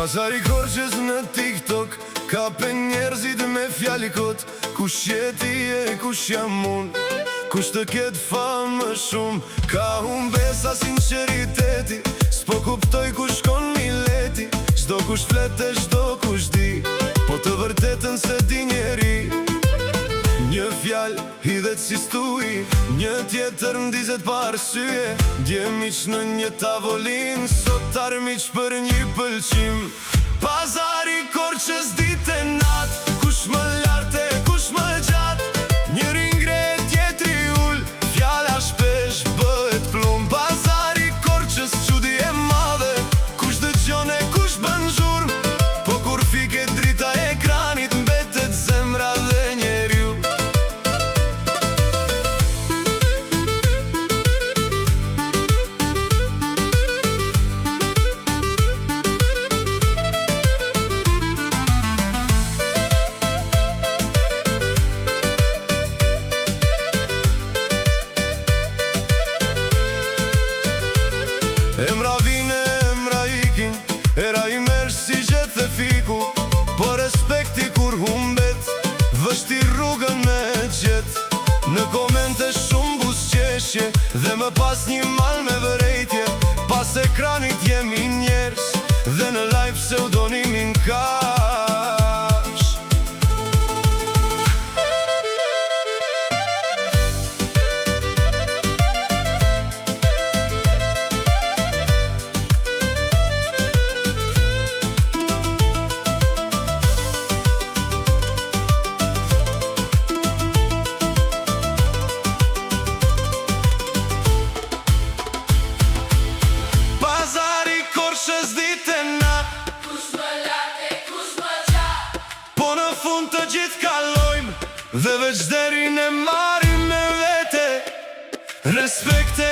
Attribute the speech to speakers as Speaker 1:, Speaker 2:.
Speaker 1: Pazari Korçës në TikTok ka pe njerëzit me fjali kot. Kush jeti e kush jam unë, kush të ketë famë më shumë. Ka humbesa sinceriteti, s'po kuptoj kush shkon mileti. Çdo kush flet e çdo kush di, po të vërtetën se di njeri. Një fjal hidhet si stuj, një tjetër ndizet pa arsye. Dje miq në një tavolin, sot armiq për një pëlqim. Pazari Korçës ditë e natë, kush më lartë e kush më gjatë. Njëri ngret tjetri ul, fjala shpesh bëhet plumb. Pazari Korçës çudi e madhe, kush dëgjon e kush bën zhurmë. Po kur fike drita e ekranit, mbetet zemra dhe njeriu. Emra vine, emra ikin, era i merë si gjetë e fiku. Po respekti kur humbet, vështi rrugën me gjetë. Në komente shumë busqeshje, dhe më pas një mal me vërejtje. Pas ekranit jemi njerës, dhe në live pseudonimin kash. Pazari Korçës ditë e natë,
Speaker 2: kush më lartë e kush më gjatë.
Speaker 1: po në fund të gjithë kalojmë, dhe veç derin e marim me vete. Respekte